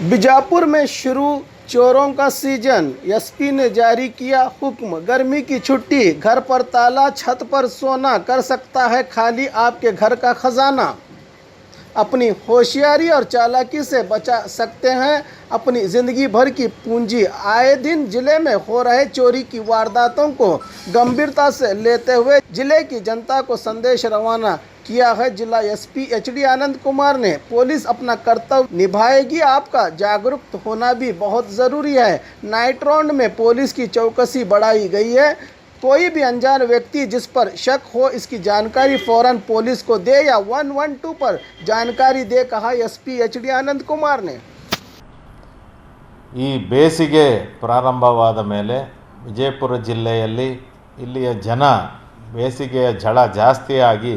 बीजापुर में शुरू चोरों का सीजन। एसपी ने जारी किया हुक्म, गर्मी की छुट्टी, घर पर ताला, छत पर सोना, कर सकता है खाली आपके घर का खजाना। अपनी होशियारी और चालाकी से बचा सकते हैं अपनी ज़िंदगी भर की पूंजी। आए दिन जिले में हो रहे चोरी की वारदातों को गंभीरता से लेते हुए जिले की जनता को संदेश रवाना किया है जिला एसपी एचडी आनंद कुमार ने। पुलिस अपना कर्तव्य निभाएगी, आपका जागरूक होना भी बहुत ज़रूरी है। नाइट राउंड में पुलिस की चौकसी बढ़ाई गई है। कोई भी अनजान व्यक्ति जिस पर शक हो इसकी जानकारी फौरन पुलिस को दे या 112 पर जानकारी दे, कहा एसपी एचडी आनंद कुमार ने। ಈ ಬೇಸಿಗೆ ಪ್ರಾರಂಭವಾದ ಮೇಲೆ ವಿಜಯಪುರ ಜಿಲ್ಲೆಯಲ್ಲಿ ಇಲ್ಲಿಯ ಜನ ಬೇಸಿಗೆಯ ಝಳ ಜಾಸ್ತಿಯಾಗಿ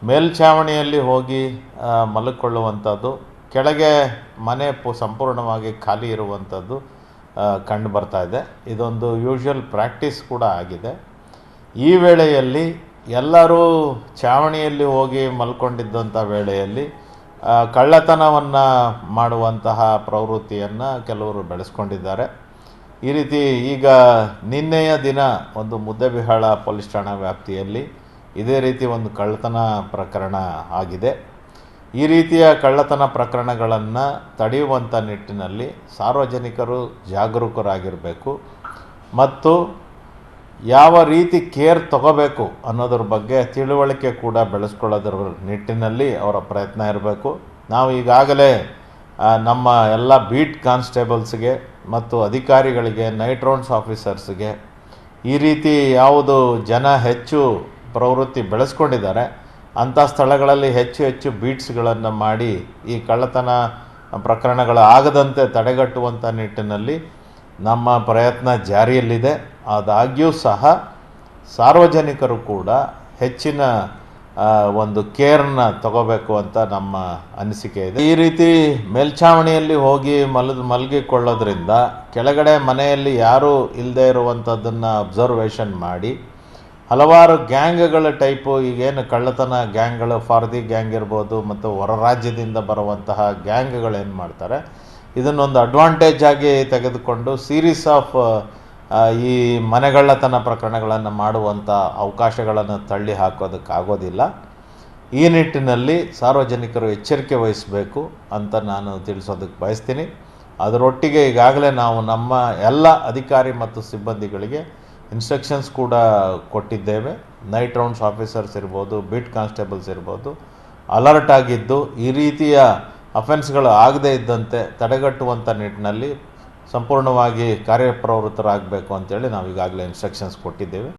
ಮೇಲ್ಛಾವಣಿಯಲ್ಲಿ ಹೋಗಿ ಮಲಗಿಕೊಳ್ಳುವಂಥದ್ದು, ಕೆಳಗೆ ಮನೆ ಸಂಪೂರ್ಣವಾಗಿ ಖಾಲಿ ಇರುವಂಥದ್ದು ಕಂಡು ಬರ್ತಾ ಇದೆ. ಇದೊಂದು ಯೂಶುವಲ್ ಪ್ರಾಕ್ಟೀಸ್ ಕೂಡ ಆಗಿದೆ. ಈ ವೇಳೆಯಲ್ಲಿ ಎಲ್ಲರೂ ಛಾವಣಿಯಲ್ಲಿ ಹೋಗಿ ಮಲ್ಕೊಂಡಿದ್ದಂಥ ವೇಳೆಯಲ್ಲಿ ಕಳ್ಳತನವನ್ನು ಮಾಡುವಂತಹ ಪ್ರವೃತ್ತಿಯನ್ನು ಕೆಲವರು ಬೆಳೆಸ್ಕೊಂಡಿದ್ದಾರೆ. ಈ ರೀತಿ ಈಗ ನಿನ್ನೆಯ ದಿನ ಒಂದು ಮುದ್ದೇಬಿಹಾಳ ಪೊಲೀಸ್ ಠಾಣಾ ವ್ಯಾಪ್ತಿಯಲ್ಲಿ ಇದೇ ರೀತಿ ಒಂದು ಕಳ್ಳತನ ಪ್ರಕರಣ ಆಗಿದೆ. ಈ ರೀತಿಯ ಕಳ್ಳತನ ಪ್ರಕರಣಗಳನ್ನು ತಡೆಯುವಂಥ ನಿಟ್ಟಿನಲ್ಲಿ ಸಾರ್ವಜನಿಕರು ಜಾಗರೂಕರಾಗಿರಬೇಕು ಮತ್ತು ಯಾವ ರೀತಿ ಕೇರ್ ತಗೋಬೇಕು ಅನ್ನೋದ್ರ ಬಗ್ಗೆ ತಿಳುವಳಿಕೆ ಕೂಡ ಬೆಳೆಸ್ಕೊಳ್ಳೋದ್ರ ನಿಟ್ಟಿನಲ್ಲಿ ಅವರ ಪ್ರಯತ್ನ ಇರಬೇಕು. ನಾವು ಈಗಾಗಲೇ ನಮ್ಮ ಎಲ್ಲ ಬೀಟ್ ಕಾನ್ಸ್ಟೇಬಲ್ಸ್ಗೆ ಮತ್ತು ಅಧಿಕಾರಿಗಳಿಗೆ, ನೈಟ್ ರೌಂಡ್ಸ್ ಆಫೀಸರ್ಸ್ಗೆ ಈ ರೀತಿ ಯಾವುದು ಜನ ಹೆಚ್ಚು ಪ್ರವೃತ್ತಿ ಬೆಳೆಸ್ಕೊಂಡಿದ್ದಾರೆ ಅಂಥ ಸ್ಥಳಗಳಲ್ಲಿ ಹೆಚ್ಚು ಹೆಚ್ಚು ಬೀಟ್ಸ್ಗಳನ್ನು ಮಾಡಿ ಈ ಕಳ್ಳತನ ಪ್ರಕರಣಗಳು ಆಗದಂತೆ ತಡೆಗಟ್ಟುವಂಥ ನಿಟ್ಟಿನಲ್ಲಿ ನಮ್ಮ ಪ್ರಯತ್ನ ಜಾರಿಯಲ್ಲಿದೆ. ಆದಾಗ್ಯೂ ಸಹ ಸಾರ್ವಜನಿಕರು ಕೂಡ ಹೆಚ್ಚಿನ ಒಂದು ಕೇರ್ನ ತಗೋಬೇಕು ಅಂತ ನಮ್ಮ ಅನಿಸಿಕೆ ಇದೆ. ಈ ರೀತಿ ಮೇಲ್ಛಾವಣಿಯಲ್ಲಿ ಹೋಗಿ ಮಲಗಿಕೊಳ್ಳೋದ್ರಿಂದ ಕೆಳಗಡೆ ಮನೆಯಲ್ಲಿ ಯಾರೂ ಇಲ್ಲದೆ ಇರುವಂಥದ್ದನ್ನು ಅಬ್ಸರ್ವೇಷನ್ ಮಾಡಿ ಹಲವಾರು ಗ್ಯಾಂಗ್ಗಳ ಟೈಪು, ಈಗೇನು ಕಳ್ಳತನ ಗ್ಯಾಂಗ್ಗಳು, ಫಾರ್ದಿ ಗ್ಯಾಂಗ್ ಇರ್ಬೋದು ಮತ್ತು ಹೊರ ರಾಜ್ಯದಿಂದ ಬರುವಂತಹ ಗ್ಯಾಂಗ್ಗಳೇನು ಮಾಡ್ತಾರೆ, ಇದನ್ನೊಂದು ಅಡ್ವಾಂಟೇಜ್ ಆಗಿ ತೆಗೆದುಕೊಂಡು ಸೀರೀಸ್ ಆಫ್ ಈ ಮನೆಗಳ್ಳತನ ಪ್ರಕರಣಗಳನ್ನು ಮಾಡುವಂಥ ಅವಕಾಶಗಳನ್ನು ತಳ್ಳಿ ಹಾಕೋದಕ್ಕಾಗೋದಿಲ್ಲ. ಈ ನಿಟ್ಟಿನಲ್ಲಿ ಸಾರ್ವಜನಿಕರು ಎಚ್ಚರಿಕೆ ವಹಿಸಬೇಕು ಅಂತ ನಾನು ತಿಳಿಸೋದಕ್ಕೆ ಬಯಸ್ತೀನಿ. ಅದರೊಟ್ಟಿಗೆ ಈಗಾಗಲೇ ನಾವು ನಮ್ಮ ಎಲ್ಲ ಅಧಿಕಾರಿ ಮತ್ತು ಸಿಬ್ಬಂದಿಗಳಿಗೆ ಇನ್ಸ್ಟ್ರಕ್ಷನ್ಸ್ ಕೂಡ ಕೊಟ್ಟಿದ್ದೇವೆ. ನೈಟ್ ರೌಂಡ್ಸ್ ಆಫೀಸರ್ಸ್ ಇರ್ಬೋದು, ಬೀಟ್ ಕಾನ್ಸ್ಟೇಬಲ್ಸ್ ಇರ್ಬೋದು, ಅಲರ್ಟ್ ಆಗಿದ್ದು ಈ ರೀತಿಯ ಅಫೆನ್ಸ್ಗಳು ಆಗದೇ ಇದ್ದಂತೆ ತಡೆಗಟ್ಟುವಂಥ ನಿಟ್ಟಿನಲ್ಲಿ ಸಂಪೂರ್ಣವಾಗಿ ಕಾರ್ಯಪ್ರವೃತ್ತರಾಗಬೇಕು ಅಂತೇಳಿ ನಾವು ಈಗಾಗಲೇ ಇನ್ಸ್ಟ್ರಕ್ಷನ್ಸ್ ಕೊಟ್ಟಿದ್ದೇವೆ.